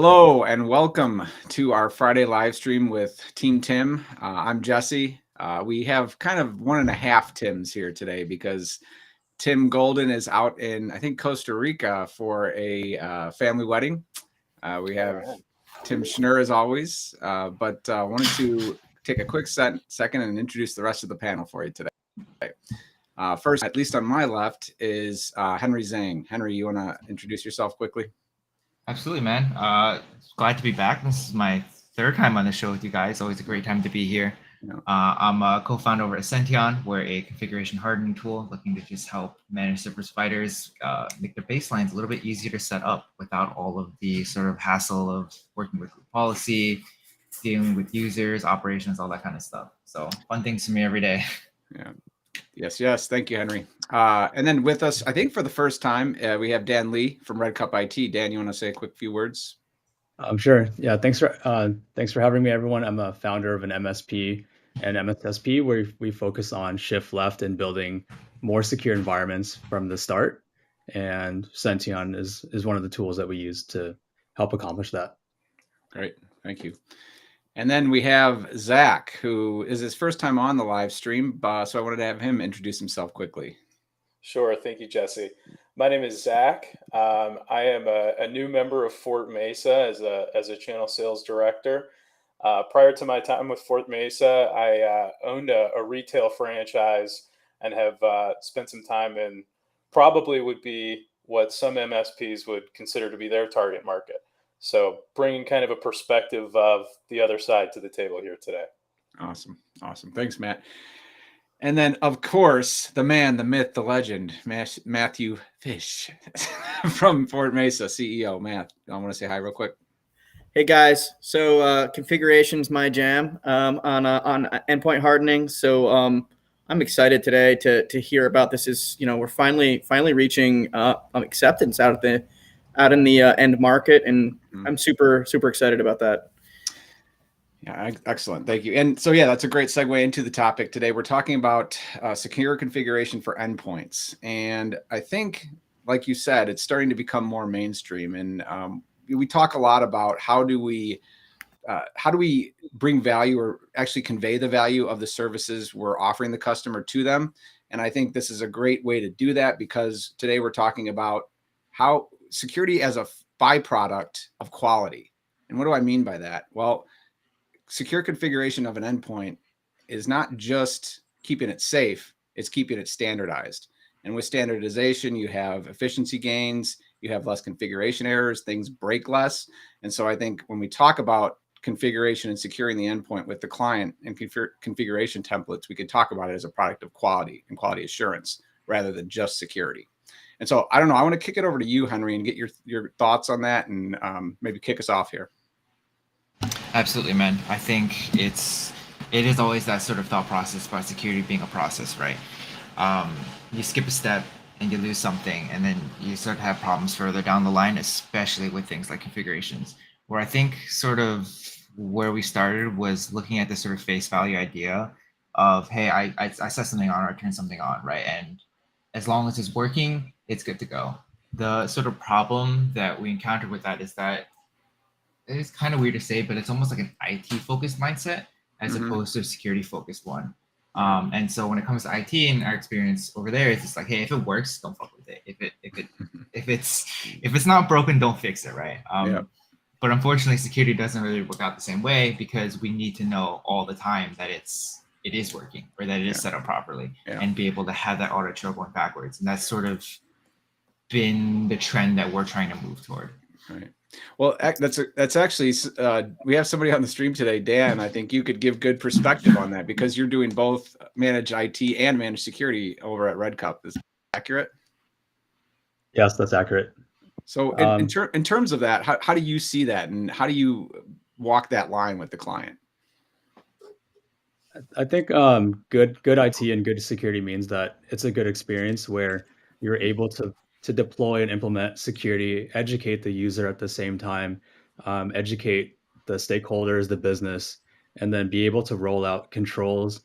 Hello and welcome to our Friday live stream with Team Tim. I'm Jesse. We have kind of one and a half Tims here today because Tim Golden is out in, I think, Costa Rica for a family wedding. We have Tim Schnur as always, but wanted to take a quick second and introduce the rest of the panel for you today. First, at least on my left, is Henry Zhang. Henry, you want to introduce yourself quickly? Absolutely, man. Glad to be back. This is my third time on the show with you guys. Always a great time to be here. I'm a co-founder over at Sention. We're a configuration hardening tool looking to just help managed service providers make their baselines a little bit easier to set up without all of the sort of hassle of working with policy, dealing with users, operations, all that kind of stuff. So fun things for me every day. Yeah. Yes. Thank you, Henry. And then with us, I think for the first time, we have Dan Lee from Red Cup IT. Dan, you want to say a quick few words? Sure. Yeah. Thanks for having me, everyone. I'm a founder of an MSP and MSSP where we focus on shift left and building more secure environments from the start. And Sention is one of the tools that we use to help accomplish that. Great. Thank you. And then we have Zach, who is his first time on the live stream. So I wanted to have him introduce himself quickly. Sure. Thank you, Jesse. My name is Zach. I am a new member of Fort Mesa as a channel sales director. Prior to my time with Fort Mesa, I owned a retail franchise and have spent some time in probably would be what some MSPs would consider to be their target market. So bringing kind of a perspective of the other side to the table here today. Awesome. Thanks, Matt. And then, of course, the man, the myth, the legend, Matthew Fish from Fort Mesa, CEO. Matt, I want to say hi real quick. Hey guys, so configuration's my jam on endpoint hardening. So I'm excited today to hear about this. Is we're finally reaching acceptance out in the end market, and I'm super excited about that. Yeah, excellent. Thank you. And so, yeah, that's a great segue into the topic today. We're talking about secure configuration for endpoints. And I think, like you said, it's starting to become more mainstream. And we talk a lot about how do we bring value or actually convey the value of the services we're offering the customer to them. And I think this is a great way to do that because today we're talking about how security as a byproduct of quality. And what do I mean by that? Well, secure configuration of an endpoint is not just keeping it safe, it's keeping it standardized. And with standardization, you have efficiency gains, you have less configuration errors, things break less. And so I think when we talk about configuration and securing the endpoint with the client and configuration templates, we can talk about it as a product of quality and quality assurance rather than just security. And so I don't know, I want to kick it over to you, Henry, and get your thoughts on that and maybe kick us off here. Absolutely, man. I think it is always that sort of thought process about security being a process, right? You skip a step and you lose something, and then you start to have problems further down the line, especially with things like configurations. Where I think sort of where we started was looking at this sort of face value idea of, hey, I set something on or I turn something on, right? And as long as it's working, it's good to go. The sort of problem that we encountered with that is that it's kind of weird to say, but it's almost like an IT-focused mindset as opposed to a security-focused one. And so when it comes to IT and our experience over there, it's just like, hey, if it works, don't fuck with it. If it's not broken, don't fix it, right? But unfortunately, security doesn't really work out the same way because we need to know all the time that it is working or that it is set up properly and be able to have that audit trail going backwards. And that's sort of been the trend that we're trying to move toward. Right. Well, that's actually we have somebody on the stream today, Dan. I think you could give good perspective on that because you're doing both managed IT and managed security over at Red Cup. Is that accurate? Yes, that's accurate. So in terms of that, how do you see that, and how do you walk that line with the client? I think good IT and good security means that it's a good experience where you're able to deploy and implement security, educate the user at the same time, educate the stakeholders, the business, and then be able to roll out controls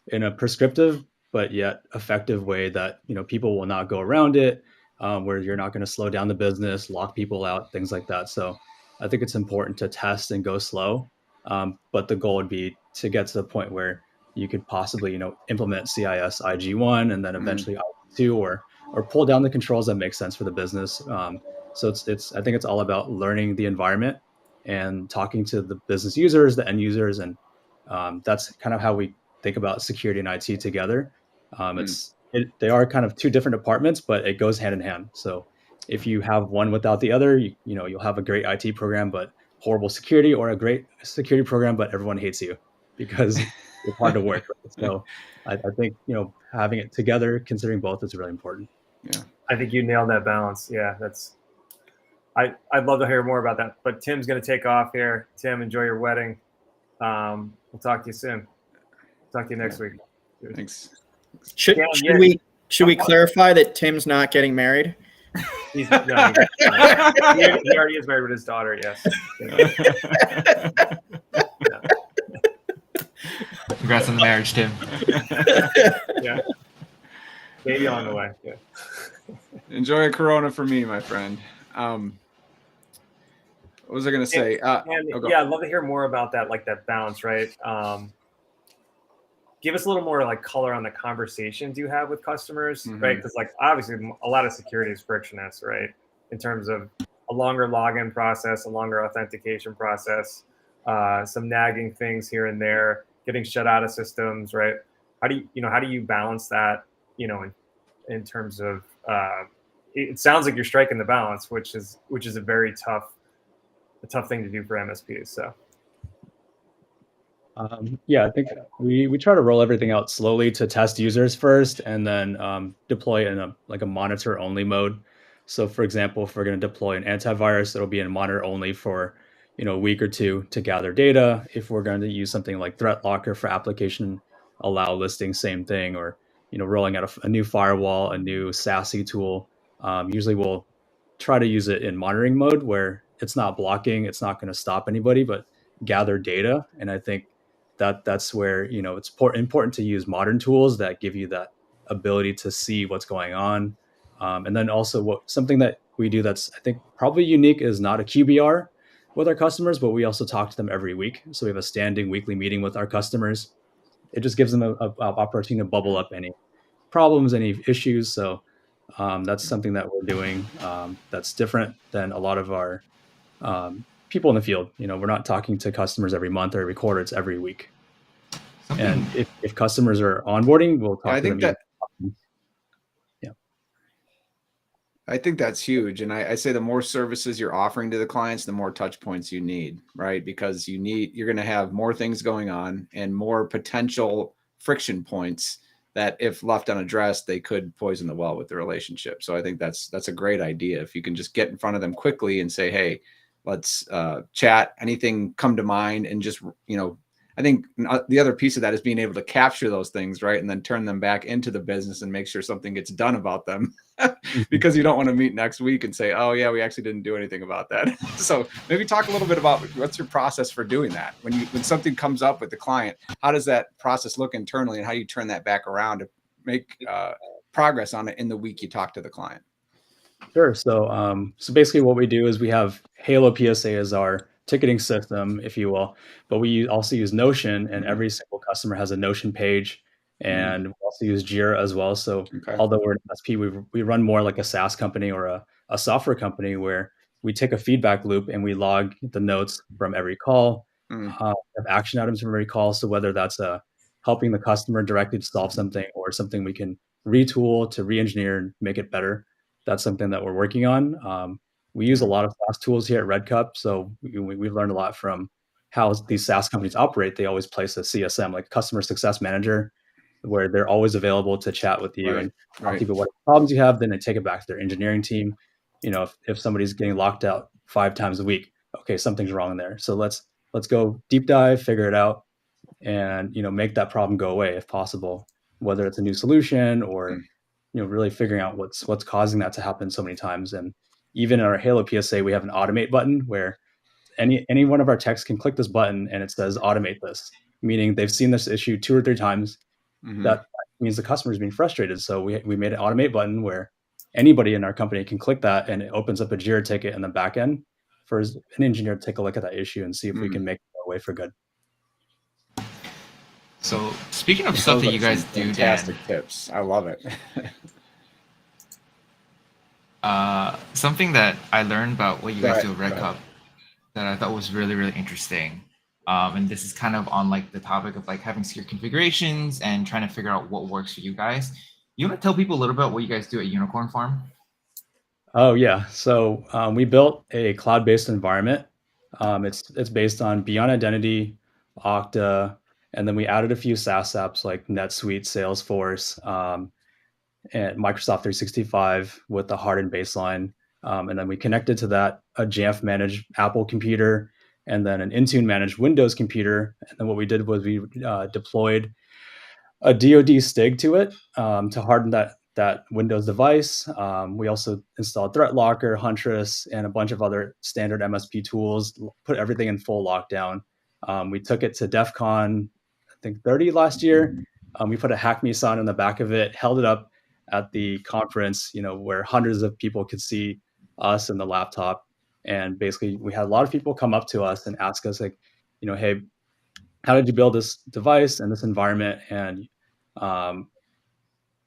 in a prescriptive but yet effective way that people will not go around it, where you're not going to slow down the business, lock people out, things like that. So I think it's important to test and go slow. But the goal would be to get to the point where you could possibly, implement CIS IG1 and then eventually IG2 or pull down the controls that make sense for the business. So I think it's all about learning the environment and talking to the business users, the end users, and that's kind of how we think about security and IT together. They are kind of two different departments, but it goes hand in hand. So if you have one without the other, you'll have a great IT program but horrible security, or a great security program but everyone hates you because it's hard to work. Right? So I think having it together, considering both, is really important. Yeah, I think you nailed that balance. Yeah, I'd love to hear more about that. But Tim's going to take off here. Tim, enjoy your wedding. We'll talk to you soon. Talk to you next week. Thanks. Should we clarify that Tim's not getting married? He already is married with his daughter. Yes. Congrats on the marriage, Tim. Yeah. Baby on the way. Yeah. Enjoy a Corona for me, my friend. What was I going to say? I'd love to hear more about that, like that balance, right? Give us a little more like color on the conversations you have with customers, right? Because like obviously a lot of security is frictionless, right? In terms of a longer login process, a longer authentication process, some nagging things here and there, getting shut out of systems, right? How do you balance that, in terms of it sounds like you're striking the balance, which is a very tough thing to do for MSPs. So. I think we try to roll everything out slowly to test users first, and then deploy in a monitor only mode. So for example, if we're going to deploy an antivirus, it'll be in monitor only for a week or two to gather data. If we're going to use something like Threat Locker for application allow listing, same thing. Or rolling out a new firewall, a new SASE tool. Usually we'll try to use it in monitoring mode where it's not blocking, it's not going to stop anybody, but gather data. And I think that's where it's important to use modern tools that give you that ability to see what's going on. And then also something that we do that's I think probably unique is not a QBR with our customers, but we also talk to them every week. So we have a standing weekly meeting with our customers. It just gives them a opportunity to bubble up any problems, any issues. So that's something that we're doing that's different than a lot of our people in the field. We're not talking to customers every month or every quarter, it's every week. And if customers are onboarding, we'll talk to them. I think that's huge. And I say the more services you're offering to the clients, the more touch points you need, right? Because you're going to have more things going on and more potential friction points that if left unaddressed, they could poison the well with the relationship. So I think that's a great idea. If you can just get in front of them quickly and say, hey, let's chat, anything come to mind, and just, I think the other piece of that is being able to capture those things, right? And then turn them back into the business and make sure something gets done about them because you don't want to meet next week and say, oh yeah, we actually didn't do anything about that. So maybe talk a little bit about what's your process for doing that. When something comes up with the client, how does that process look internally, and how do you turn that back around to make progress on it in the week you talk to the client? Sure. So basically what we do is we have Halo PSA as our ticketing system, if you will, but we also use Notion, and every single customer has a Notion page, and we also use Jira as well. So although we're an MSP, we run more like a SaaS company or a software company where we take a feedback loop and we log the notes from every call, have action items from every call. So whether that's helping the customer directly to solve something or something we can retool to re-engineer and make it better, that's something that we're working on. We use a lot of SaaS tools here at Red Cup, so we've learned a lot from how these SaaS companies operate. They always place a CSM, like customer success manager, where they're always available to chat with you and talk to you about what problems you have. Then they take it back to their engineering team. If somebody's getting locked out 5 times a week, okay, something's wrong there. So let's go deep dive, figure it out, and make that problem go away if possible. Whether it's a new solution or really figuring out what's causing that to happen so many times. And even in our Halo PSA, we have an automate button where any one of our techs can click this button and it says automate this, meaning they've seen this issue 2 or 3 times. That means the customer is being frustrated. So we made an automate button where anybody in our company can click that, and it opens up a Jira ticket in the back end. for an engineer to take a look at that issue and see if we can make it go away for good. So speaking of stuff that you guys do, fantastic Dan, tips. I love it. something that I learned about what you guys do at Red Right. Cup that I thought was really, really interesting. And this is kind of on like the topic of like having secure configurations and trying to figure out what works for you guys. You want to tell people a little bit what you guys do at Unicorn Farm? Oh yeah, so we built a cloud-based environment. It's based on Beyond Identity, Okta, and then we added a few SaaS apps like NetSuite, Salesforce, and Microsoft 365 with the hardened baseline. And then we connected to that a Jamf managed Apple computer and then an Intune managed Windows computer. And then what we did was we deployed a DoD STIG to it to harden that Windows device. We also installed Threat Locker, Huntress, and a bunch of other standard MSP tools, put everything in full lockdown. We took it to DEF CON, I think 30 last year. We put a Hack Me sign on the back of it, held it up at the conference, where hundreds of people could see us and the laptop. And basically, we had a lot of people come up to us and ask us, like, hey, how did you build this device and this environment? And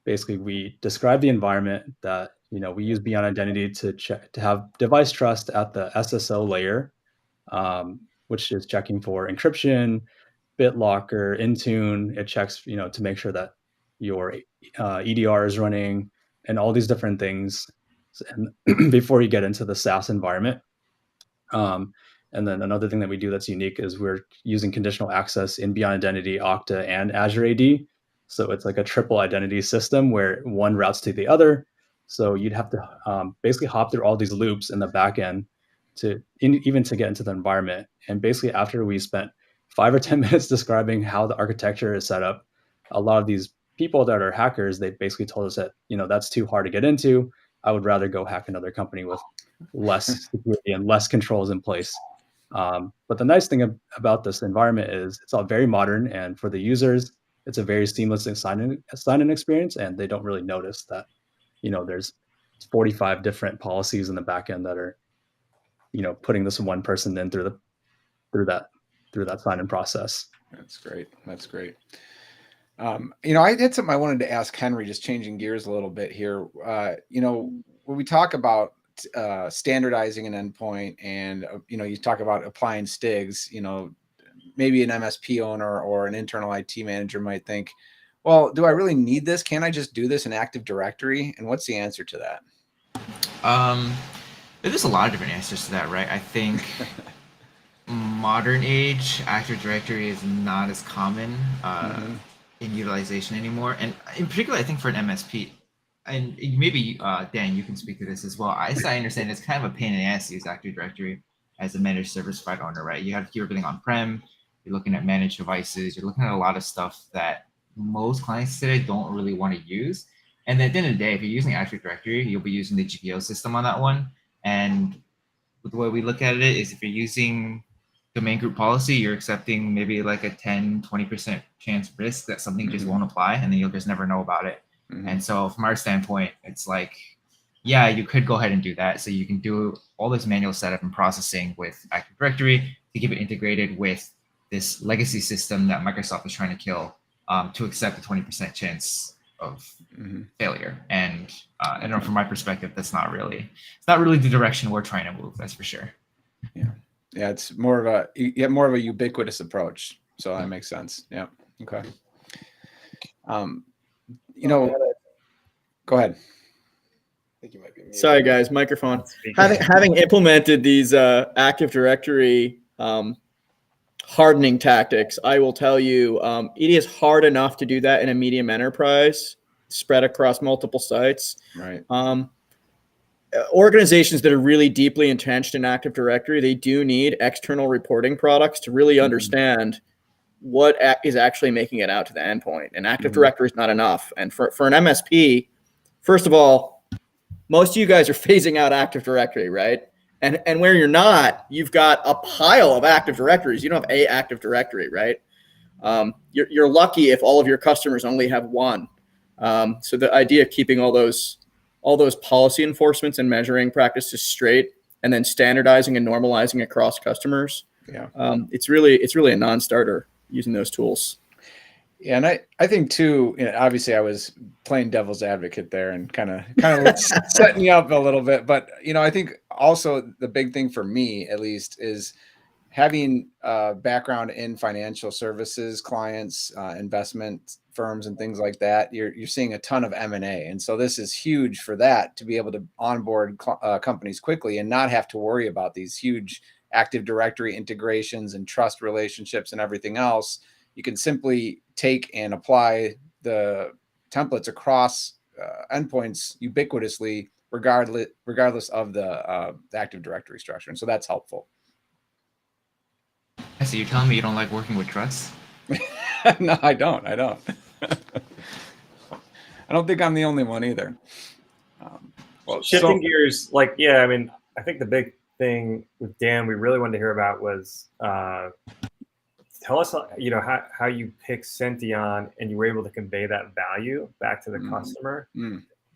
basically, we describe the environment that we use Beyond Identity to have device trust at the SSO layer, which is checking for encryption, BitLocker, Intune. It checks to make sure that your EDR is running and all these different things, and before you get into the SaaS environment. And then another thing that we do that's unique is we're using conditional access in Beyond Identity, Okta, and Azure AD. So it's like a triple identity system where one routes to the other. So you'd have to basically hop through all these loops in the back end even to get into the environment. And basically after we spent 5 or 10 minutes describing how the architecture is set up, a lot of these people that are hackers, they basically told us that, that's too hard to get into. I would rather go hack another company with less security and less controls in place. But the nice thing about this environment is it's all very modern, and for the users, it's a very seamless sign-in experience, and they don't really notice that, there's 45 different policies in the back end that are, putting this one person in through that sign-in process. That's great. That's great. I had something I wanted to ask Henry, just changing gears a little bit here. When we talk about standardizing an endpoint and, you talk about applying STIGs, maybe an MSP owner or an internal IT manager might think, well, do I really need this? Can't I just do this in Active Directory? And what's the answer to that? There's a lot of different answers to that, right? I think modern age Active Directory is not as common in utilization anymore. And in particular, I think for an MSP, and maybe Dan, you can speak to this as well. I understand it's kind of a pain in the ass to use Active Directory as a managed service provider owner, right? You have to keep everything on-prem. You're looking at managed devices. You're looking at a lot of stuff that most clients today don't really want to use. And at the end of the day, if you're using Active Directory, you'll be using the GPO system on that one. And the way we look at it is if you're using domain group policy, you're accepting maybe like a 10, 20% chance risk that something just won't apply, and then you'll just never know about it. And so from our standpoint, it's like, yeah, you could go ahead and do that. So you can do all this manual setup and processing with Active Directory to keep it integrated with this legacy system that Microsoft is trying to kill, to accept the 20% chance of failure. And I know from my perspective, it's not really the direction we're trying to move. That's for sure. Yeah, it's more of a ubiquitous approach. So that makes sense. Yeah. Okay. Go ahead. I think you might be muted. Sorry, guys, microphone. Having implemented these Active Directory hardening tactics, I will tell you, it is hard enough to do that in a medium enterprise spread across multiple sites. Right. Organizations that are really deeply entrenched in Active Directory, they do need external reporting products to really understand what is actually making it out to the endpoint. And Active Directory is not enough. And for an MSP, first of all, most of you guys are phasing out Active Directory, right? And where you're not, you've got a pile of Active Directories. You don't have a Active Directory, right? You're lucky if all of your customers only have one. So the idea of keeping all those policy enforcements and measuring practices straight and then standardizing and normalizing across customers. Yeah. It's really a non-starter using those tools. Yeah, and I think too, obviously I was playing devil's advocate there and kind of setting you up a little bit, but I think also the big thing for me at least is having a background in financial services clients, investment firms and things like that. You're seeing a ton of M&A, and so this is huge for that, to be able to onboard companies quickly and not have to worry about these huge Active Directory integrations and trust relationships and everything else. You can simply take and apply the templates across endpoints ubiquitously, regardless of the Active Directory structure. And so that's helpful. So you're telling me you don't like working with trust? No, I don't. I don't think I'm the only one either. Shifting gears, I think the big thing with Dan we really wanted to hear about was tell us, how you picked Sention and you were able to convey that value back to the customer.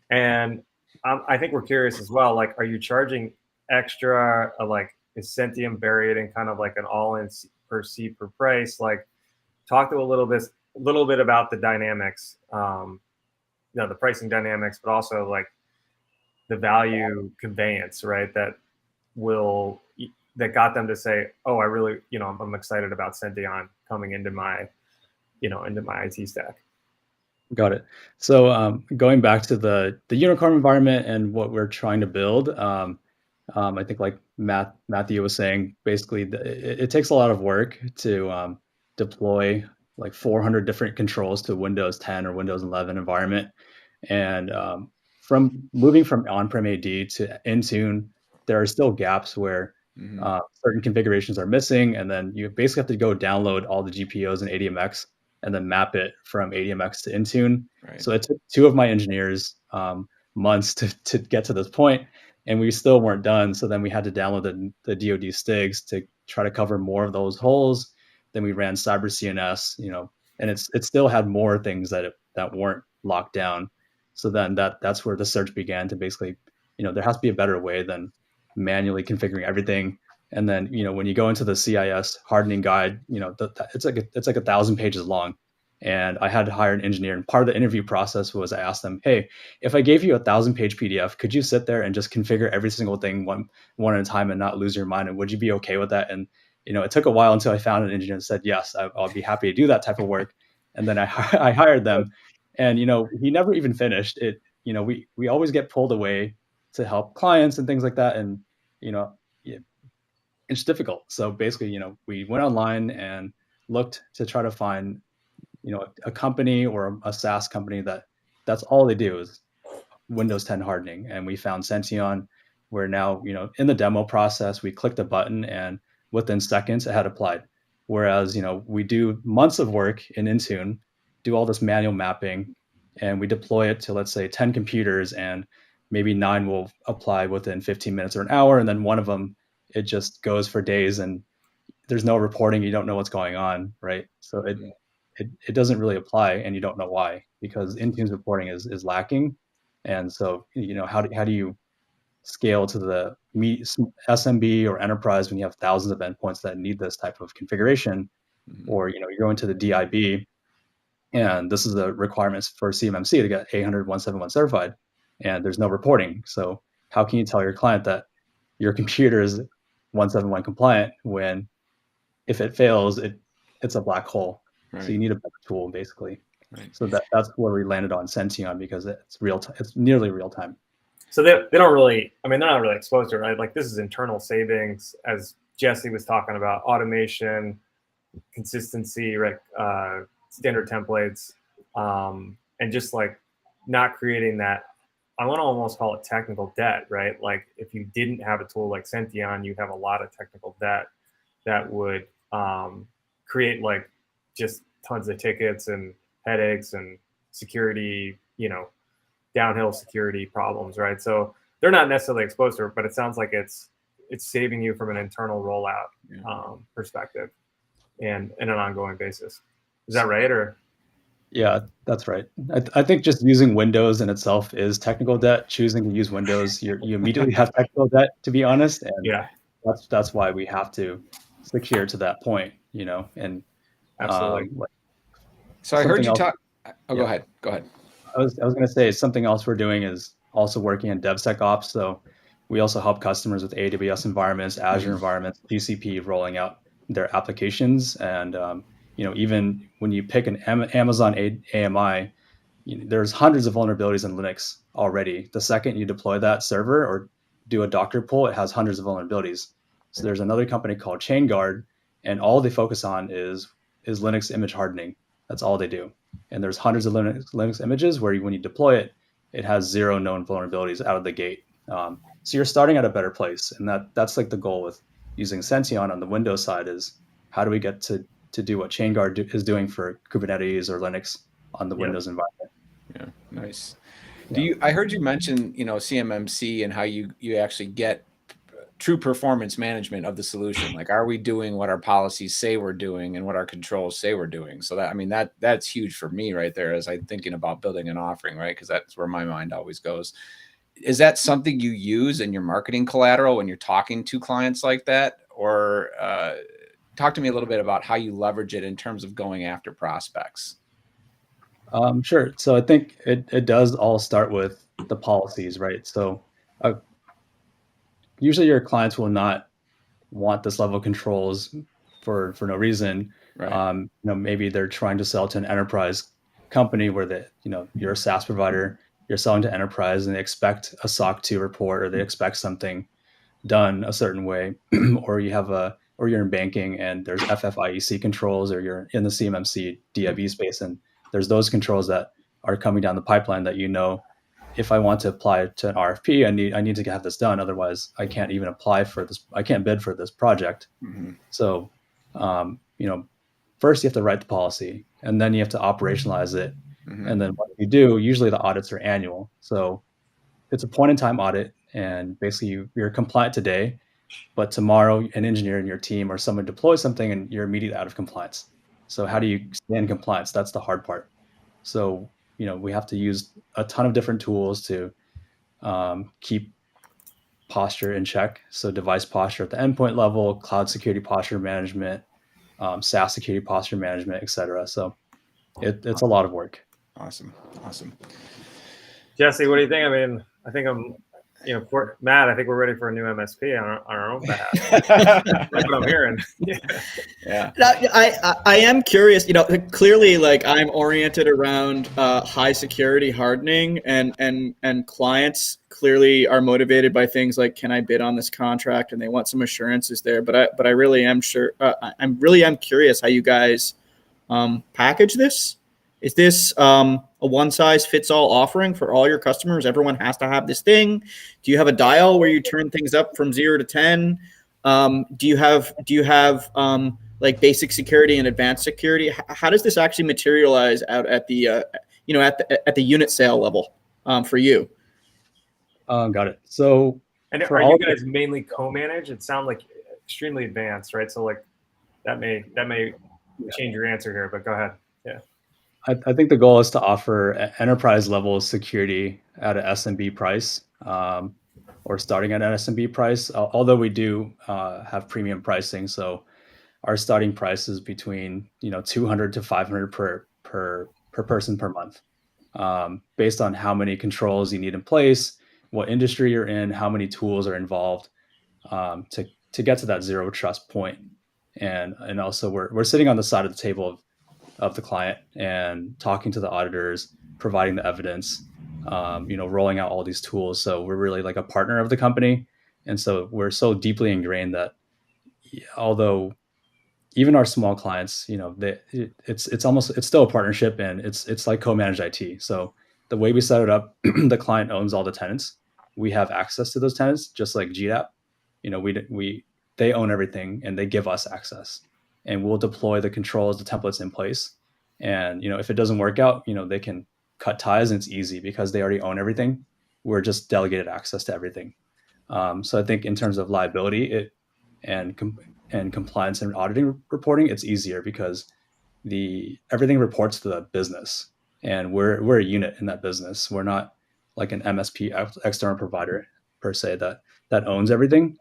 And I think we're curious as well, are you charging extra, is Sention varied in kind of like an all-in per seat per price? Talk to a little bit about the dynamics, the pricing dynamics, but also the value conveyance, right? That got them to say, oh, I really, I'm excited about Sention coming into my IT stack. Got it. So going back to the unicorn environment and what we're trying to build, I think like Matthew was saying, basically it takes a lot of work to deploy 400 different controls to Windows 10 or Windows 11 environment. And from moving from on-prem AD to Intune, there are still gaps where certain configurations are missing, and then you basically have to go download all the GPOs and ADMX and then map it from ADMX to Intune. Right. So it took two of my engineers months to get to this point, and we still weren't done. So then we had to download the DoD stigs to try to cover more of those holes. Then we ran Cyber CNS, and it still had more things that weren't locked down. So then that's where the search began to basically, there has to be a better way than manually configuring everything. And then, when you go into the CIS hardening guide, it's like 1,000 pages long. And I had to hire an engineer. And part of the interview process was I asked them, hey, if I gave you a 1,000-page PDF, could you sit there and just configure every single thing one at a time and not lose your mind? And would you be okay with that? And, it took a while until I found an engineer that said, yes, I'll be happy to do that type of work. And then I hired them. And, he never even finished it. We always get pulled away to help clients and things like that. And, it's difficult. So basically, we went online and looked to try to find, a company or a SaaS company that's all they do is Windows 10 hardening. And we found Sention. We're now, in the demo process, we clicked a button and within seconds it had applied. Whereas, we do months of work in Intune, do all this manual mapping, and we deploy it to, let's say, 10 computers, and maybe 9 will apply within 15 minutes or an hour. And then one of them, it just goes for days and there's no reporting. You don't know what's going on, right? So it doesn't really apply, and you don't know why, because Intune's reporting is lacking. And so, how do you scale to the SMB or enterprise when you have thousands of endpoints that need this type of configuration? Or, you go into the DIB, and this is the requirements for CMMC to get 800.171 certified, and there's no reporting. So how can you tell your client that your computer is 171 compliant when if it fails, it's a black hole? Right. So you need a better tool, basically. Right. So that's where we landed on Sention, because it's real time. It's nearly real time. So they don't really, they're not really exposed to it, right? This is internal savings, as Jesse was talking about, automation, consistency, right? Standard templates, and just not creating that, I want to almost call it technical debt, right? If you didn't have a tool like Sention, you'd have a lot of technical debt that would create just tons of tickets and headaches and security, downhill security problems, right? So they're not necessarily exposed to it, but it sounds like it's saving you from an internal rollout perspective and an ongoing basis. Is that right? Or Yeah, that's right. I think just using Windows in itself is technical debt. Choosing to use Windows, you immediately have technical debt, to be honest, and Yeah, that's why we have to secure to that point, and absolutely. like So I heard something you else. talk. Oh, go Yeah, ahead. Go ahead. I was going to say something else we're doing is also working in DevSecOps. So we also help customers with AWS environments, Azure environments, GCP rolling out their applications, and even when you pick an Amazon AMI, there's hundreds of vulnerabilities in Linux already. The second you deploy that server or do a Docker pull, it has hundreds of vulnerabilities. So there's another company called ChainGuard, and all they focus on is Linux image hardening. That's all they do. And there's hundreds of Linux images where when you deploy it, it has zero known vulnerabilities out of the gate. So you're starting at a better place, and that's like the goal with using Sension on the Windows side is how do we get to do what ChainGuard is doing for Kubernetes or Linux on the Yep. Windows environment. Yeah, nice. Yeah. I heard you mention, CMMC and how you actually get true performance management of the solution. Like, are we doing what our policies say we're doing and what our controls say we're doing? So that's huge for me right there as I'm thinking about building an offering, right? Because that's where my mind always goes. Is that something you use in your marketing collateral when you're talking to clients like that? Or talk to me a little bit about how you leverage it in terms of going after prospects. Sure. So I think it does all start with the policies, right? So uh, usually your clients will not want this level of controls for no reason. Right. Maybe they're trying to sell to an enterprise company where you're a SaaS provider, you're selling to enterprise, and they expect a SOC 2 report or they expect something done a certain way, or you're in banking and there's FFIEC controls, or you're in the CMMC DIB space and there's those controls that are coming down the pipeline that if I want to apply to an RFP, I need to have this done. Otherwise, I can't even apply for this. I can't bid for this project. Mm-hmm. So, first you have to write the policy, and then you have to operationalize it. Mm-hmm. And then what you do, usually the audits are annual. So it's a point in time audit, and basically you're compliant today, but tomorrow an engineer in your team or someone deploys something and you're immediately out of compliance. So how do you stay in compliance? That's the hard part. So we have to use a ton of different tools to keep posture in check. So device posture at the endpoint level, cloud security posture management, SaaS security posture management, etc. So it's a lot of work. Awesome. Jesse, what do you think? I mean, I think for Matt, I think we're ready for a new MSP on our own behalf. That's what I'm hearing. Yeah. I am curious. Clearly, like I'm oriented around high security hardening, and clients clearly are motivated by things like, can I bid on this contract, and they want some assurances there. But I really am sure. I am curious how you guys package this. Is this a one-size-fits-all offering for all your customers? Everyone has to have this thing. Do you have a dial where you turn things up from 0 to 10? Do you have like basic security and advanced security? How does this actually materialize out at the at the unit sale level for you? Got it. So, and for are all you guys mainly co-manage? It sounds like extremely advanced, right? So like that may change your answer here, but go ahead. Yeah. I think the goal is to offer enterprise level security at an SMB price, or starting at an SMB price. Although we do have premium pricing, so our starting price is between 200 to 500 per person per month, based on how many controls you need in place, what industry you're in, how many tools are involved, to get to that zero trust point. And also we're sitting on the side of the table of the client and talking to the auditors, providing the evidence, rolling out all these tools. So we're really like a partner of the company. And so we're so deeply ingrained that although even our small clients, it's still a partnership, and it's like co-managed IT. So the way we set it up, the client owns all the tenants. We have access to those tenants, just like GDAP. They own everything and they give us access, and we'll deploy the controls, the templates in place. And if it doesn't work out, they can cut ties, and it's easy because they already own everything. We're just delegated access to everything. So I think in terms of liability, and compliance and auditing reporting, it's easier because everything reports to the business, and we're a unit in that business. We're not like an MSP external provider per se that owns everything,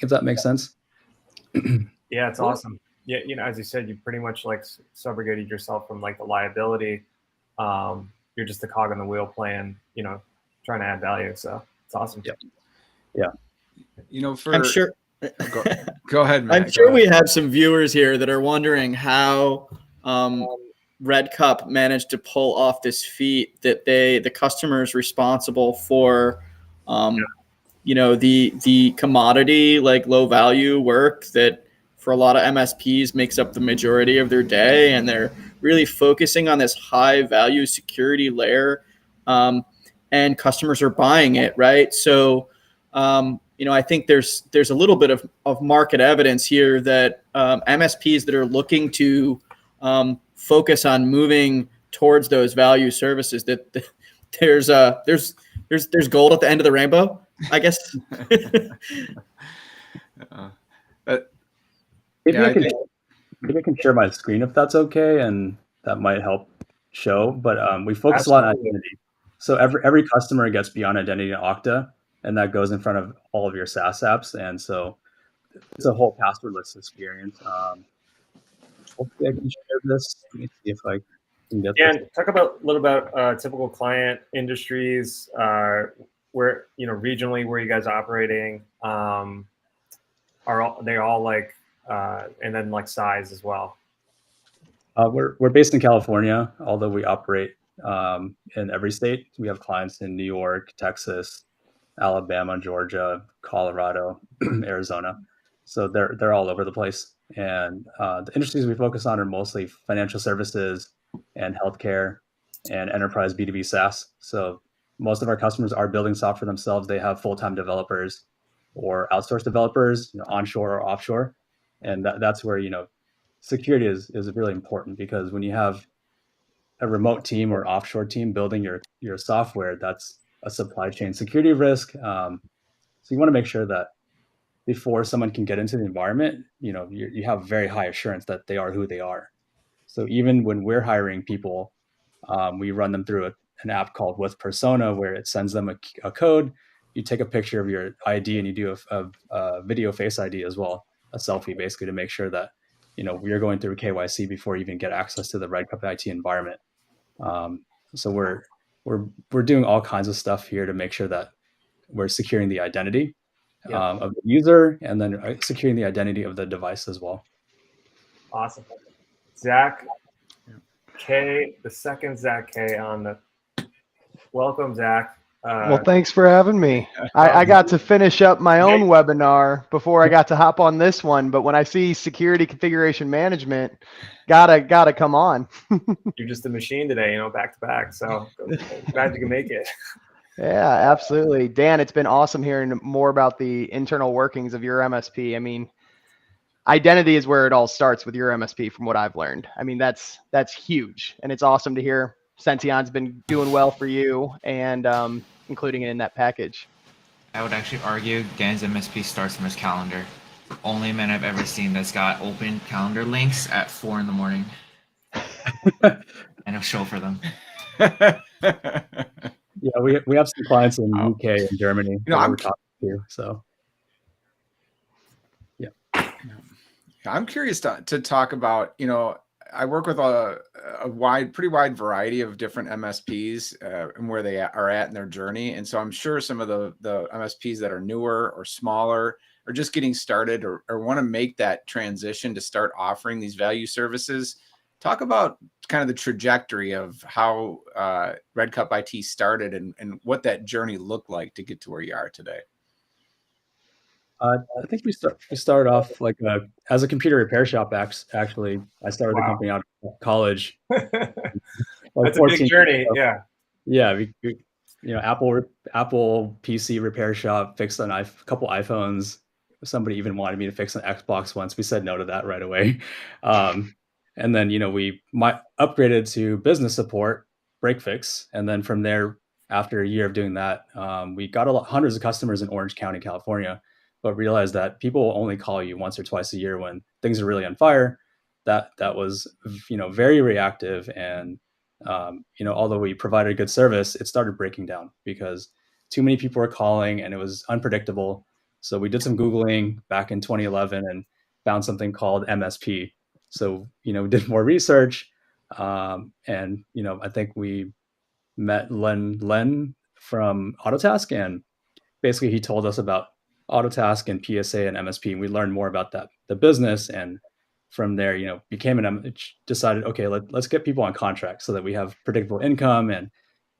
if that makes sense. Yeah, it's awesome. Yeah, as you said, you pretty much like subrogated yourself from like the liability. You're just a cog on the wheel playing, trying to add value. So it's awesome. Yeah. I'm sure. Go ahead, Matt. I'm sure we have some viewers here that are wondering how Red Cup managed to pull off this feat that the customer is responsible for, the commodity, like low value work that for a lot of MSPs makes up the majority of their day, and they're really focusing on this high value security layer, and customers are buying it, right? So I think there's a little bit of market evidence here that MSPs that are looking to focus on moving towards those value services, that there's gold at the end of the rainbow, I guess. Maybe I can share my screen if that's okay, and that might help show. But we focus a lot on identity. So every customer gets beyond identity in Okta, and that goes in front of all of your SaaS apps. And so it's a whole passwordless experience. Hopefully I can share this. Let me see if I can get this. And talk a little about typical client industries, where, regionally, where you guys are operating. Are they all like, and then like size as well? We're based in California, although we operate in every state. We have clients in New York, Texas, Alabama, Georgia, Colorado, Arizona. So they're all over the place. And the industries we focus on are mostly financial services and healthcare and enterprise B2B SaaS. So most of our customers are building software themselves. They have full-time developers or outsourced developers, onshore or offshore. And that's where, security is really important, because when you have a remote team or offshore team building your software, that's a supply chain security risk. So you want to make sure that before someone can get into the environment, you have very high assurance that they are who they are. So even when we're hiring people, we run them through an app called With Persona, where it sends them a code. You take a picture of your ID and you do a video face ID as well, a selfie, basically, to make sure that you're going through KYC before you even get access to the Red Cupit IT environment. So we're doing all kinds of stuff here to make sure that we're securing the identity of the user, and then securing the identity of the device as well. Awesome. Zach K, the second Zach K on the. Welcome, Zach. Well, thanks for having me. I got to finish up my own webinar before I got to hop on this one, but when I see security configuration management, gotta come on. You're just a machine today, back to back. So glad you can make it. Yeah, absolutely. Dan, it's been awesome hearing more about the internal workings of your MSP. I mean, identity is where it all starts with your MSP, from what I've learned. I mean, that's huge, and it's awesome to hear Sention's been doing well for you, and including it in that package. I would actually argue Dan's MSP starts from his calendar. Only man I've ever seen that's got open calendar links at 4 a.m. and he'll show for them. Yeah, we have some clients in UK and Germany that we're talking to. So yeah. I'm curious to talk about, I work with a pretty wide variety of different MSPs and where they are at in their journey. And so I'm sure some of the MSPs that are newer or smaller or just getting started or want to make that transition to start offering these value services. Talk about kind of the trajectory of how Red Cup IT started and what that journey looked like to get to where you are today. I think we started off like as a computer repair shop. Actually, I started the company out of college. That's a big journey. Yeah. Yeah. Apple PC repair shop, fixed a couple iPhones. Somebody even wanted me to fix an Xbox once. We said no to that right away. And then, we upgraded to business support, break fix. And then from there, after a year of doing that, we got hundreds of customers in Orange County, California, but realized that people will only call you once or twice a year when things are really on fire. that was, very reactive. And, although we provided a good service, it started breaking down because too many people were calling and it was unpredictable. So we did some Googling back in 2011 and found something called MSP. So, we did more research. And, I think we met Len from Autotask, and basically he told us about Autotask and PSA and MSP, and we learned more about the business. And from there, became decided, okay, let's get people on contract so that we have predictable income and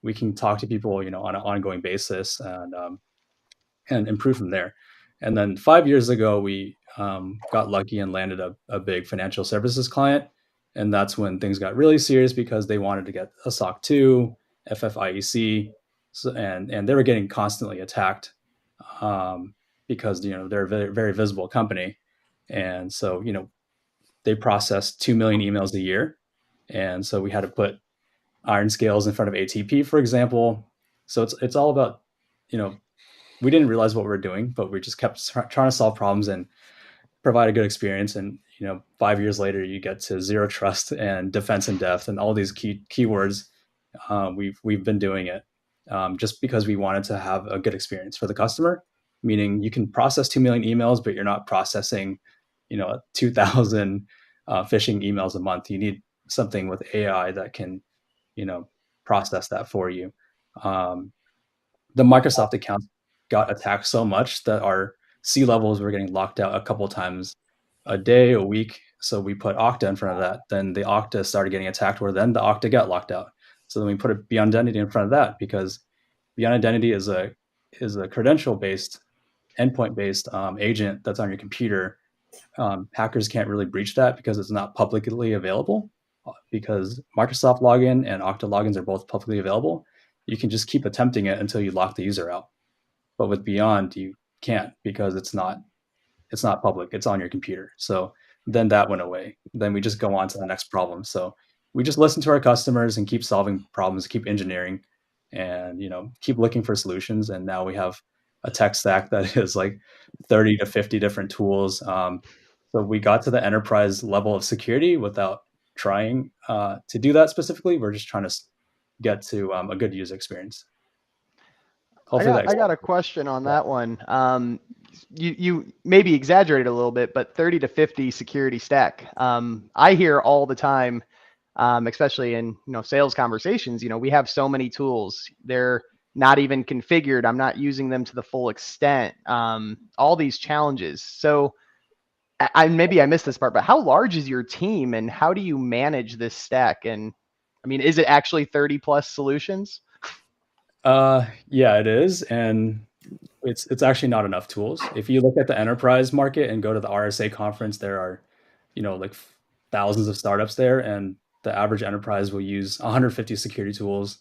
we can talk to people, on an ongoing basis, and improve from there. And then 5 years ago, we got lucky and landed a big financial services client. And that's when things got really serious because they wanted to get a SOC 2, FFIEC, and they were getting constantly attacked, because they're a very, very visible company. And so they processed 2 million emails a year. And so we had to put iron scales in front of ATP, for example. So it's all about, we didn't realize what we were doing, but we just kept trying to solve problems and provide a good experience. And 5 years later, you get to zero trust and defense in depth and all these keywords. We've been doing it, just because we wanted to have a good experience for the customer. Meaning, you can process 2 million emails, but you're not processing 2,000 phishing emails a month. You need something with AI that can process that for you. The Microsoft accounts got attacked so much that our C-levels were getting locked out a couple times a day, a week. So we put Okta in front of that. Then the Okta started getting attacked, where then the Okta got locked out. So then we put a Beyond Identity in front of that, because Beyond Identity is a credential-based, endpoint-based agent that's on your computer. Hackers can't really breach that because it's not publicly available. Because Microsoft login and Okta logins are both publicly available, you can just keep attempting it until you lock the user out. But with Beyond, you can't, because it's not public. It's on your computer. So then that went away. Then we just go on to the next problem. So we just listen to our customers and keep solving problems, keep engineering, and keep looking for solutions. And now we have a tech stack that is like 30 to 50 different tools. So we got to the enterprise level of security without trying to do that specifically. We're just trying to get to a good user experience. Hopefully I got a question on that one. You maybe exaggerated a little bit, but 30 to 50 security stack. I hear all the time, especially in sales conversations. We have so many tools. They're not even configured. I'm not using them to the full extent. All these challenges. So maybe I missed this part, but how large is your team and how do you manage this stack? And I mean, is it actually 30 plus solutions? Yeah, it is. And it's actually not enough tools. If you look at the enterprise market and go to the RSA conference, there are, like thousands of startups there, and the average enterprise will use 150 security tools.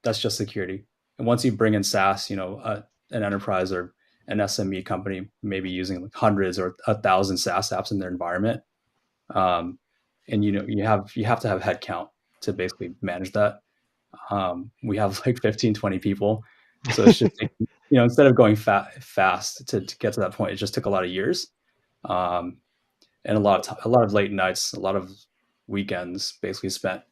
That's just security. And once you bring in SaaS, an enterprise or an SME company may be using like hundreds or 1,000 SaaS apps in their environment. And you have to have headcount to basically manage that. We have like 15, 20 people. So it's just, instead of going fast to get to that point, it just took a lot of years. And a lot of late nights, a lot of weekends basically spent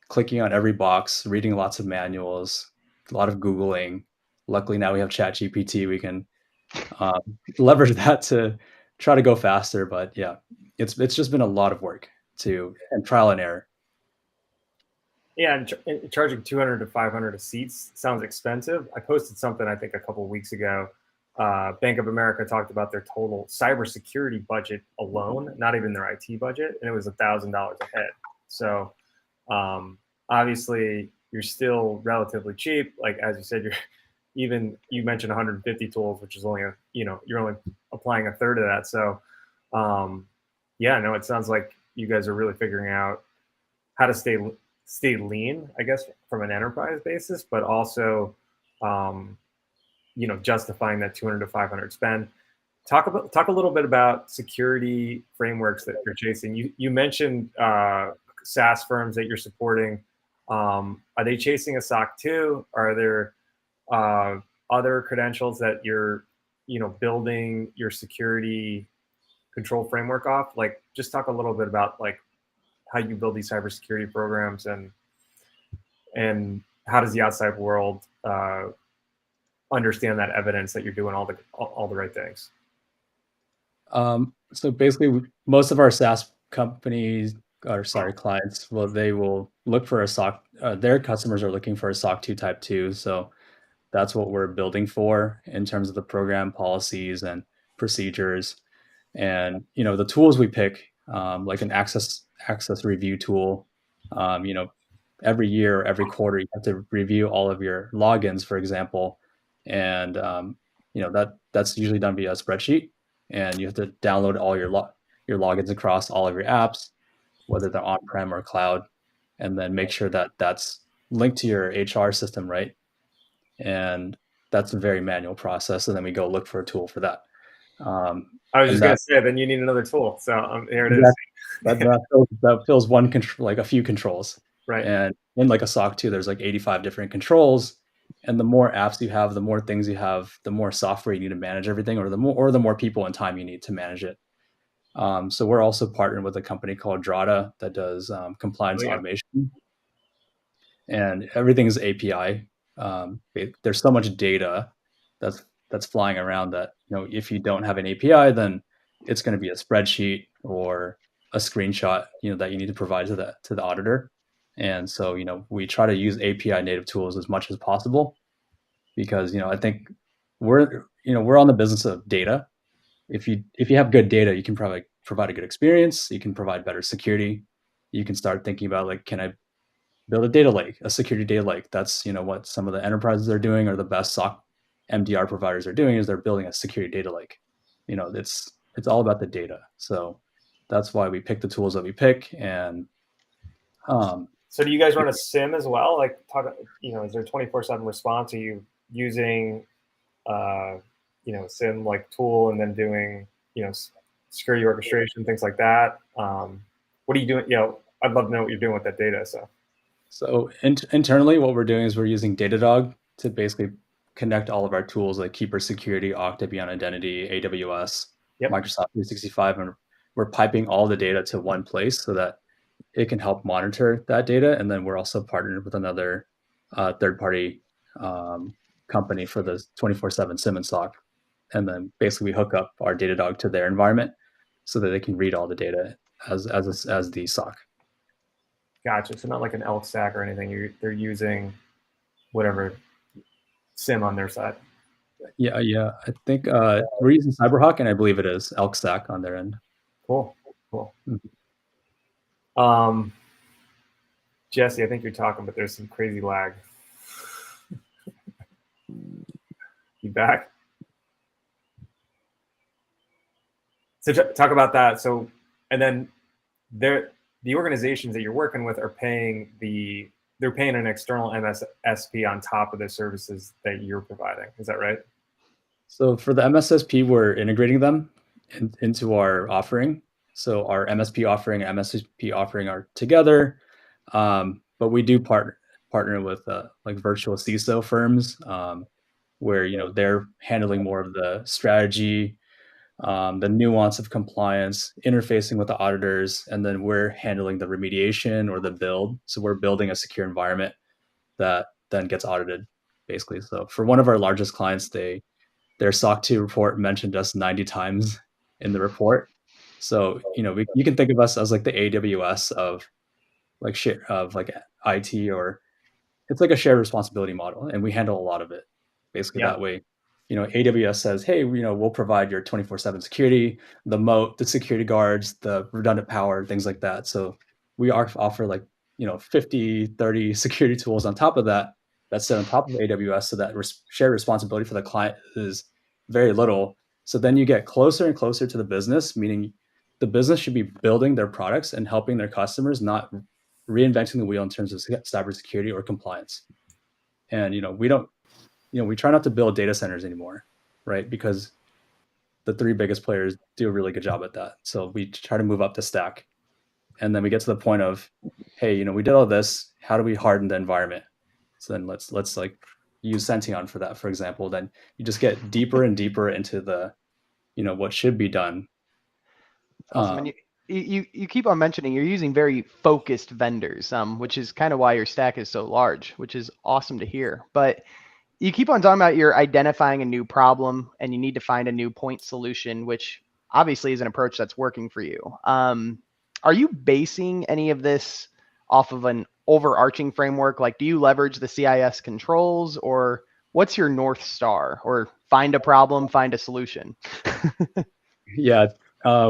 clicking on every box, reading lots of manuals, a lot of Googling. Luckily now we have ChatGPT. We can leverage that to try to go faster. But yeah, it's just been a lot of work and trial and error. Yeah, and charging 200 to 500 a seats sounds expensive. I posted something, I think, a couple of weeks ago. Bank of America talked about their total cybersecurity budget alone, not even their IT budget, and it was $1,000 a head. So obviously, you're still relatively cheap. Like as you said, you mentioned 150 tools, which is only you're only applying a third of that. So yeah, no, it sounds like you guys are really figuring out how to stay lean, I guess, from an enterprise basis, but also, justifying that 200 to 500 spend. Talk a little bit about security frameworks that you're chasing. You mentioned SaaS firms that you're supporting. Are they chasing a SOC 2? Are there other credentials that you're, building your security control framework off. Like, just talk a little bit about like how you build these cybersecurity programs, and how does the outside world understand that evidence that you're doing all the right things. So basically, most of our SaaS companies, or sorry, clients, well, they will look for a SOC. Their customers are looking for a SOC 2 Type 2. So that's what we're building for in terms of the program policies and procedures. And the tools we pick, like an access review tool, every year, every quarter, you have to review all of your logins, for example, and that's usually done via a spreadsheet, and you have to download all your logins across all of your apps, whether they're on-prem or cloud, and then make sure that that's linked to your HR system, right? And that's a very manual process, and then we go look for a tool for that. I was just gonna say, then you need another tool. So here it is. That fills one control, like a few controls. Right. And in like a SOC 2, there's like 85 different controls. And the more apps you have, the more things you have, the more software you need to manage everything, or the more people and time you need to manage it. So we're also partnered with a company called Drata that does compliance automation, and everything's API. There's so much data that's flying around that if you don't have an API, then it's going to be a spreadsheet or a screenshot that you need to provide to the auditor. And so we try to use API native tools as much as possible, because I think we're on the business of data. If you have good data, you can probably provide a good experience, you can provide better security, you can start thinking about, like, can I build a data lake, a security data lake? That's what some of the enterprises are doing, or the best SOC MDR providers are doing, is they're building a security data lake. It's all about the data. So that's why we pick the tools that we pick. And so do you guys run a SIM as well? Like, is there 24/7 response? Are you using SIM like tool and then doing security orchestration, things like that? What are you doing? I'd love to know what you're doing with that data. So internally, what we're doing is we're using Datadog to basically connect all of our tools like Keeper Security, Okta, Beyond Identity, AWS, Microsoft 365, and we're piping all the data to one place so that it can help monitor that data. And then we're also partnered with another third-party company for the 24/7 SIM and SOC. And then basically we hook up our Datadog to their environment so that they can read all the data as the SOC. Gotcha. So not like an elk stack or anything. They're using whatever SIM on their side. Yeah. I think we're using CyberHawk, and I believe it is elk stack on their end. Cool. Mm-hmm. Jesse, I think you're talking, but there's some crazy lag. You back? So talk about that. So, and then the organizations that you're working with are paying an external MSSP on top of the services that you're providing. Is that right? So for the MSSP, we're integrating them into our offering. So our MSP offering and MSSP offering are together, but we do partner with like virtual CISO firms, where they're handling more of the strategy, the nuance of compliance, interfacing with the auditors, and then we're handling the remediation or the build. So we're building a secure environment that then gets audited, basically. So for one of our largest clients, their SOC 2 report mentioned us 90 times in the report. So you can think of us as like the AWS of like IT, or it's like a shared responsibility model, and we handle a lot of it basically that way. AWS says, hey, we'll provide your 24/7 security, the moat, the security guards, the redundant power, things like that. So we offer like 50, 30 security tools on top of that sit on top of AWS, so that shared responsibility for the client is very little. So then you get closer and closer to the business, meaning the business should be building their products and helping their customers, not reinventing the wheel in terms of cybersecurity or compliance. And we try not to build data centers anymore, right? Because the three biggest players do a really good job at that. So we try to move up the stack, and then we get to the point of, hey, we did all this. How do we harden the environment? So then let's like use Sention for that, for example. Then you just get deeper and deeper into the, what should be done. Awesome. And you keep on mentioning you're using very focused vendors, which is kind of why your stack is so large, which is awesome to hear. But you keep on talking about you're identifying a new problem and you need to find a new point solution, which obviously is an approach that's working for you. Are you basing any of this off of an overarching framework? Like, do you leverage the CIS controls, or what's your North Star? Or find a problem, find a solution? Yeah,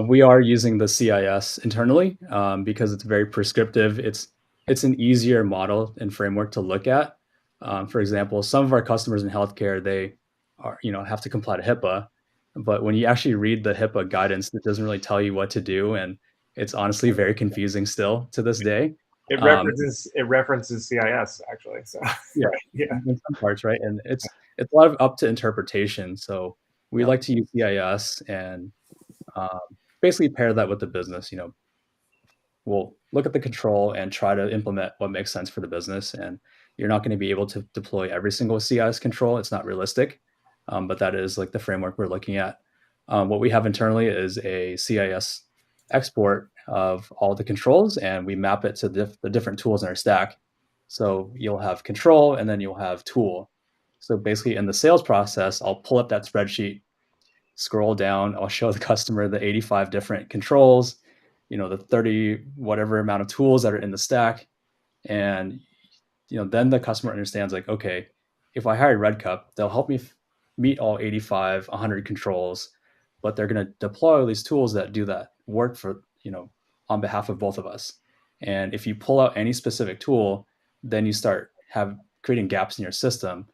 we are using the CIS internally because it's very prescriptive. It's an easier model and framework to look at. For example, some of our customers in healthcare, they are, have to comply to HIPAA, but when you actually read the HIPAA guidance, it doesn't really tell you what to do, and it's honestly very confusing still to this day. It references CIS actually. So yeah, in some parts, right? And it's a lot of up to interpretation. So we like to use CIS and basically pair that with the business. We'll look at the control and try to implement what makes sense for the business. And you're not going to be able to deploy every single CIS control. It's not realistic, but that is like the framework we're looking at. What we have internally is a CIS export of all the controls, and we map it to the different tools in our stack. So you'll have control, and then you'll have tool. So basically in the sales process, I'll pull up that spreadsheet, scroll down, I'll show the customer the 85 different controls, the 30 whatever amount of tools that are in the stack. And, then the customer understands like, okay, if I hire Red Cup, they'll help me meet all 85, 100 controls, but they're going to deploy all these tools that do that work for, on behalf of both of us. And if you pull out any specific tool, then you start creating gaps in your system,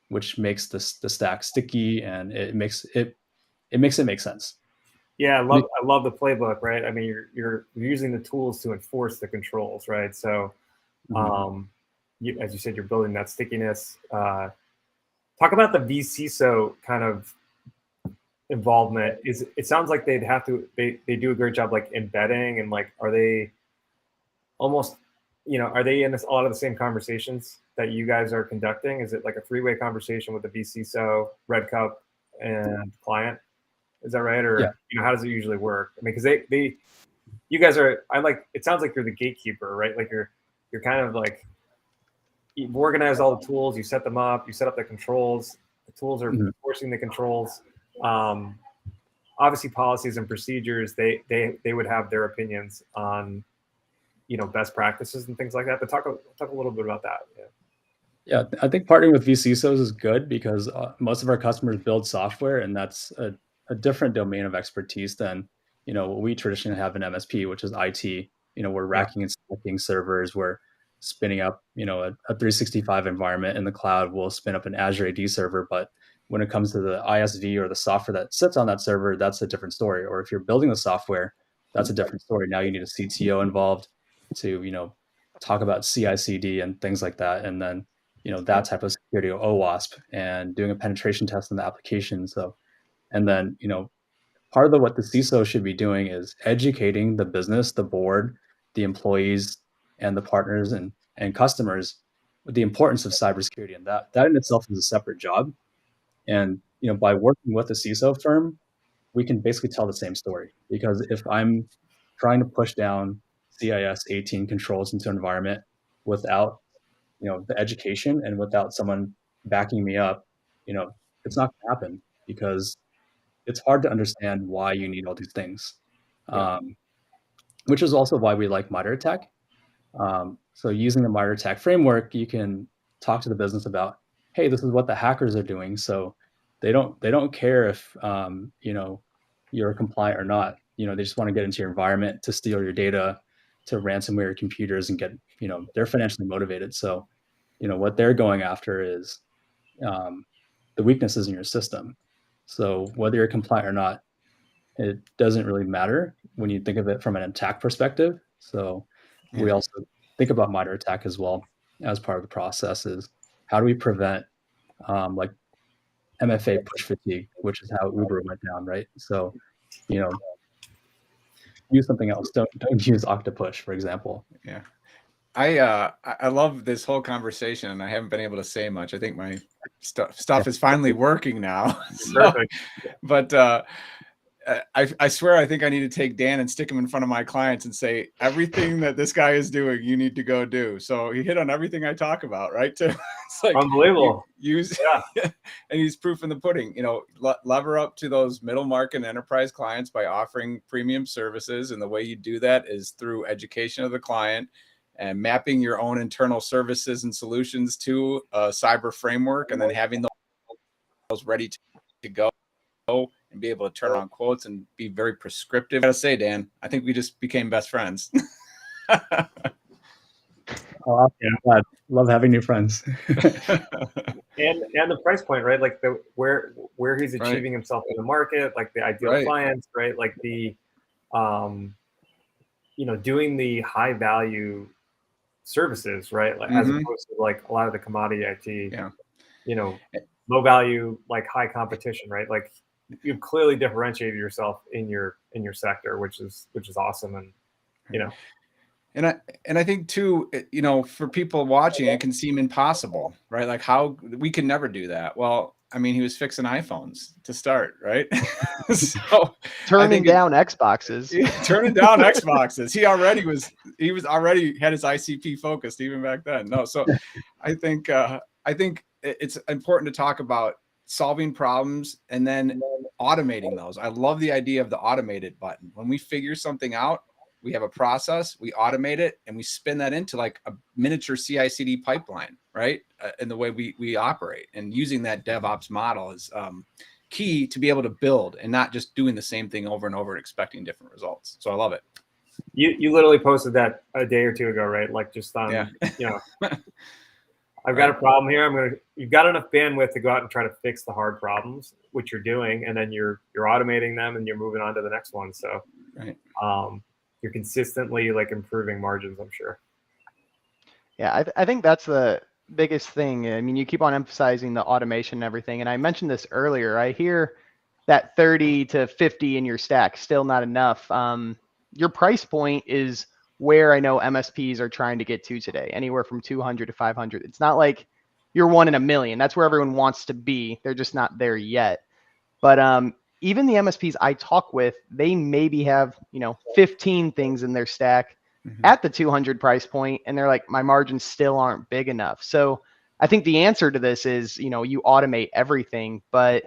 which makes the stack sticky, and it makes it make sense. Yeah, I love the playbook, right? I mean, you're using the tools to enforce the controls, right? So, as you said, you're building that stickiness. Talk about the vCISO kind of involvement. It sounds like they do a great job like embedding, and like, are they almost, are they in a lot of the same conversations that you guys are conducting? Is it like a three-way conversation with the vCISO, Red Cup, and client? Is that right? Or how does it usually work? I mean, because you guys are. It sounds like you're the gatekeeper, right? Like you're kind of like, you've organized all the tools, you set them up, you set up the controls. The tools are enforcing the controls. Obviously, policies and procedures. They would have their opinions on, best practices and things like that. But talk a little bit about that. Yeah, I think partnering with vCISOs is good because most of our customers build software, and that's a different domain of expertise than what we traditionally have in MSP, which is IT. We're racking and stacking servers, we're spinning up a 365 environment in the cloud. We'll spin up an Azure AD server, but when it comes to the ISV or the software that sits on that server, that's a different story. Or if you're building the software, that's a different story. Now you need a CTO involved to talk about CI/CD and things like that, and then that type of security, OWASP, and doing a penetration test on the application. So, and then, part of what the CISO should be doing is educating the business, the board, the employees, and the partners and customers with the importance of cybersecurity. And that in itself is a separate job. And, by working with a CISO firm, we can basically tell the same story. Because if I'm trying to push down CIS 18 controls into an environment without the education and without someone backing me up, it's not going to happen, because it's hard to understand why you need all these things, which is also why we like MITRE ATT&CK. So using the MITRE ATT&CK framework, you can talk to the business about, hey, this is what the hackers are doing. So they don't care if you're compliant or not. They just want to get into your environment to steal your data, to ransomware your computers, and get they're financially motivated. So what they're going after is the weaknesses in your system. So whether you're compliant or not, it doesn't really matter when you think of it from an attack perspective. So we also think about MITRE ATT&CK as well as part of the process. Is how do we prevent like MFA push fatigue, which is how Uber went down, right? So use something else. Don't use Octopush, for example. Yeah. I love this whole conversation, and I haven't been able to say much. I think my stuff is finally working now. So, but I swear, I think I need to take Dan and stick him in front of my clients and say, everything that this guy is doing, you need to go do. So he hit on everything I talk about, right? It's like unbelievable. Use, yeah. And he's proof in the pudding. Lever up to those middle market and enterprise clients by offering premium services. And the way you do that is through education of the client and mapping your own internal services and solutions to a cyber framework, and then having those ready to go and be able to turn around quotes and be very prescriptive. I gotta say, Dan, I think we just became best friends. Oh, yeah, love having new friends. and the price point, right? Like where he's achieving himself in the market, like the ideal clients, right? Like the doing the high value services, right? Like as opposed to like a lot of the commodity IT, low value, like high competition, right? Like you've clearly differentiated yourself in your sector, which is awesome. And And I think too, for people watching, it can seem impossible, right? Like how we can never do that. Well, I mean, he was fixing iPhones to start, right? So turning down Xboxes. Turning down Xboxes. He was already had his ICP focused even back then. No, so I think it's important to talk about solving problems and then automating those. I love the idea of the automated button. When we figure something out, we have a process, we automate it, and we spin that into like a miniature CI/CD pipeline, right? In the way we operate, and using that DevOps model is key to be able to build and not just doing the same thing over and over and expecting different results. So I love it. You literally posted that a day or two ago, right? Like just on, I've got a problem here. You've got enough bandwidth to go out and try to fix the hard problems, which you're doing, and then you're automating them and you're moving on to the next one. So you're consistently like improving margins, I'm sure. Yeah, I think that's the biggest thing. I mean, you keep on emphasizing the automation and everything. And I mentioned this earlier. I hear that 30 to 50 in your stack, still not enough. Your price point is where I know MSPs are trying to get to today, anywhere from 200 to 500. It's not like you're 1 in a million. That's where everyone wants to be. They're just not there yet. But even the MSPs I talk with, they maybe have, 15 things in their stack at the 200 price point. And they're like, my margins still aren't big enough. So I think the answer to this is, you automate everything. But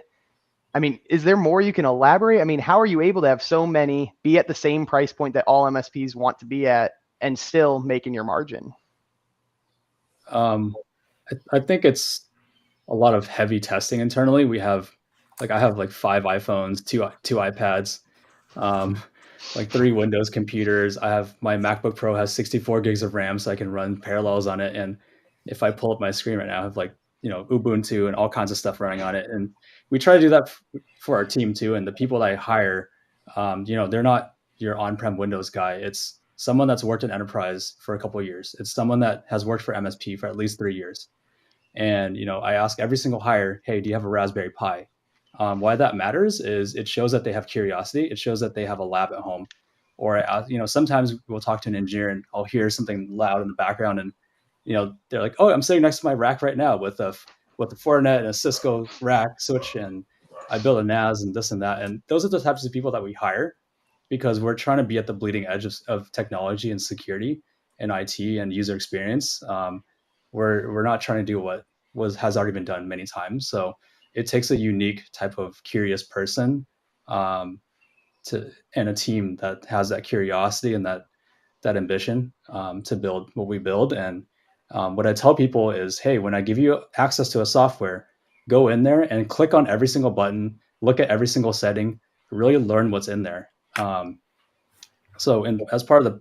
I mean, is there more you can elaborate? I mean, how are you able to have so many be at the same price point that all MSPs want to be at and still making your margin? I think it's a lot of heavy testing internally. I have like 5 iPhones, two iPads, like 3 Windows computers. I have my MacBook Pro has 64 gigs of RAM, so I can run Parallels on it. And if I pull up my screen right now, I have like, Ubuntu and all kinds of stuff running on it. And we try to do that for our team too. And the people that I hire, they're not your on-prem Windows guy. It's someone that's worked in enterprise for a couple of years. It's someone that has worked for MSP for at least 3 years. And, I ask every single hire, hey, do you have a Raspberry Pi? Why that matters is it shows that they have curiosity. It shows that they have a lab at home. Or, sometimes we'll talk to an engineer and I'll hear something loud in the background and, they're like, oh, I'm sitting next to my rack right now with a Fortinet and a Cisco rack switch, and I built a NAS and this and that. And those are the types of people that we hire because we're trying to be at the bleeding edge of technology and security and IT and user experience. We're not trying to do what has already been done many times. So it takes a unique type of curious person and a team that has that curiosity and that ambition to build what we build. And what I tell people is, hey, when I give you access to a software, go in there and click on every single button, look at every single setting, really learn what's in there. As part of the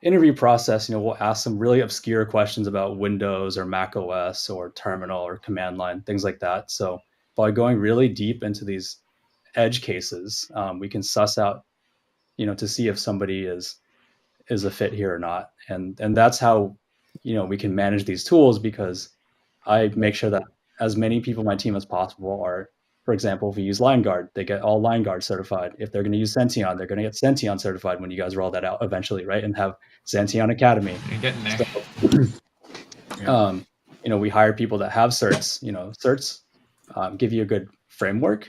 interview process, we'll ask some really obscure questions about Windows or Mac OS or terminal or command line, things like that. So by going really deep into these edge cases, we can suss out, to see if somebody is a fit here or not. And that's how, we can manage these tools, because I make sure that as many people on my team as possible are, for example, if we use LineGuard, they get all LineGuard certified. If they're going to use Sention, they're going to get Sention certified when you guys roll that out eventually, right? And have Sention Academy. You're getting there. We hire people that have certs. Certs give you a good framework.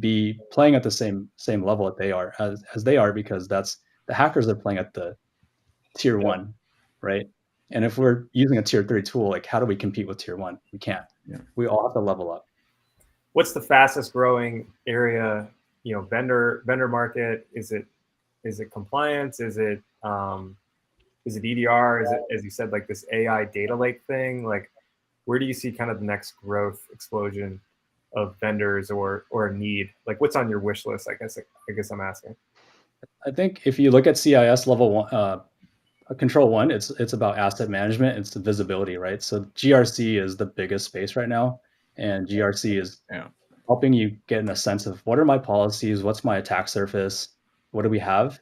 be playing at the same level that they are as they are, because that's the hackers are playing at the tier one, right? And if we're using a tier 3 tool, like how do we compete with tier 1? We can't. Yeah. We all have to level up. What's the fastest growing area, vendor market? Is it compliance? Is it EDR? Is it, as you said, like this AI data lake thing? Like, where do you see kind of the next growth explosion of vendors or a need? Like, what's on your wish list? I guess I'm asking. I think if you look at CIS level 1, control 1, it's about asset management. It's the visibility, right? So GRC is the biggest space right now, and GRC is helping you get in a sense of what are my policies, what's my attack surface, what do we have,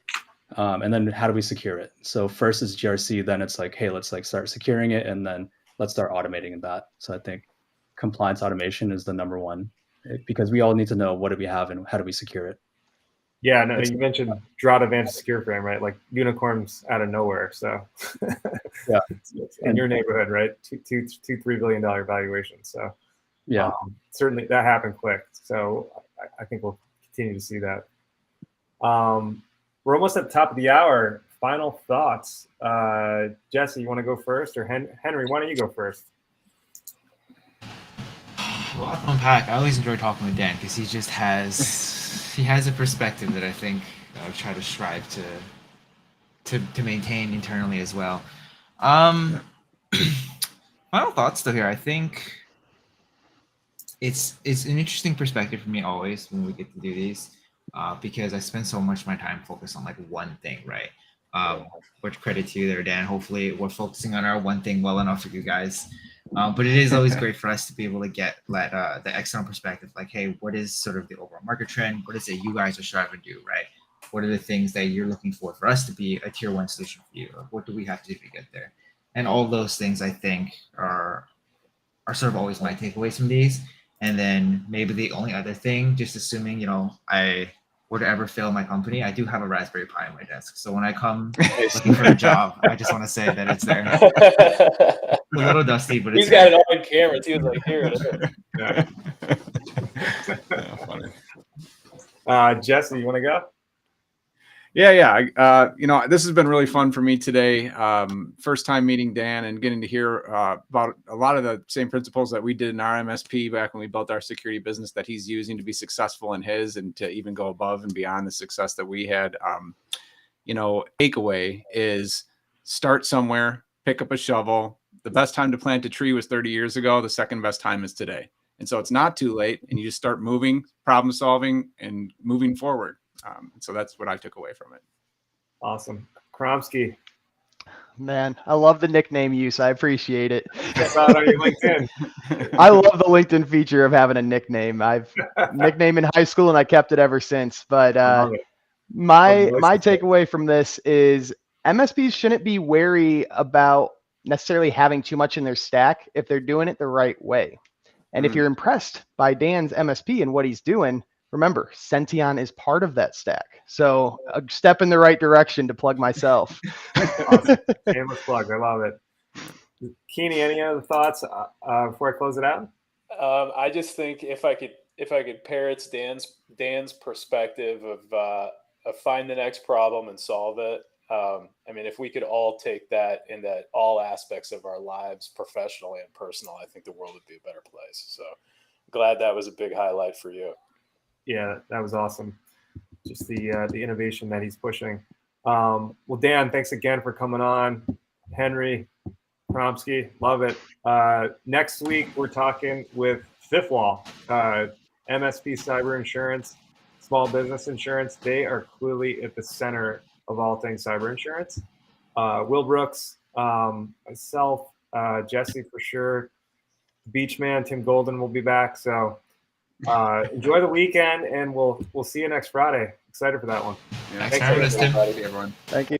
and then how do we secure it. So first is GRC, then it's like, hey, let's like start securing it, and then let's start automating that. So I think compliance automation is the number one, because we all need to know what do we have and how do we secure it. Yeah, no, you mentioned Drata Vantage Secure Frame, right? Like unicorns out of nowhere. So yeah, it's in your neighborhood, right? $2-3 billion valuation. So yeah, certainly that happened quick. So I think we'll continue to see that. We're almost at the top of the hour. Final thoughts. Jesse, you want to go first, or Henry? Why don't you go first? Well, I'll unpack. I always enjoy talking with Dan because he just has a perspective that I think I would try to strive to maintain internally as well. Final thoughts though here. I think it's an interesting perspective for me always when we get to do these, because I spend so much of my time focused on like one thing, right? Which credit to you there, Dan. Hopefully we're focusing on our one thing well enough for you guys. But it is always great for us to be able to get the external perspective, like, hey, what is sort of the overall market trend? What is it you guys are striving to do, right? What are the things that you're looking for us to be a tier 1 solution for you? Or what do we have to do to get there? And all those things, I think, are sort of always my takeaways from these. And then maybe the only other thing, just assuming, I were to ever fail my company, I do have a Raspberry Pi on my desk. So when I come looking for a job, I just want to say that it's there. A little dusty, but he's got it all on camera. He was like, here it is. Yeah. Jesse, you want to go? Yeah. This has been really fun for me today. First time meeting Dan and getting to hear about a lot of the same principles that we did in our MSP back when we built our security business that he's using to be successful in his, and to even go above and beyond the success that we had. Takeaway is start somewhere, pick up a shovel. The best time to plant a tree was 30 years ago. The second best time is today. And so it's not too late, and you just start moving, problem solving, and moving forward. So that's what I took away from it. Awesome. Kromsky. Man, I love the nickname use. I appreciate it. I saw it on your LinkedIn. I love the LinkedIn feature of having a nickname. I've nickname in high school and I kept it ever since. But my takeaway from this is MSPs shouldn't be wary about necessarily having too much in their stack if they're doing it the right way. And if you're impressed by Dan's MSP and what he's doing, remember, Sention is part of that stack. So a step in the right direction to plug myself. Awesome. Shameless plug. I love it. Keeney, any other thoughts before I close it out? I just think if I could parrot Dan's perspective of find the next problem and solve it. If we could all take that into all aspects of our lives, professionally and personal, I think the world would be a better place. So glad that was a big highlight for you. Yeah, that was awesome. Just the innovation that he's pushing. Well, Dan, thanks again for coming on. Henry, Kromsky, love it. Next week, we're talking with Fifth Wall, MSP cyber insurance, small business insurance. They are clearly at the center of all things cyber insurance. Will Brooks, myself, Jesse for sure, Beachman, Tim Golden will be back. So enjoy the weekend, and we'll see you next Friday. Excited for that one. Yeah, Thanks for having us, Tim. Everyone. Thank you.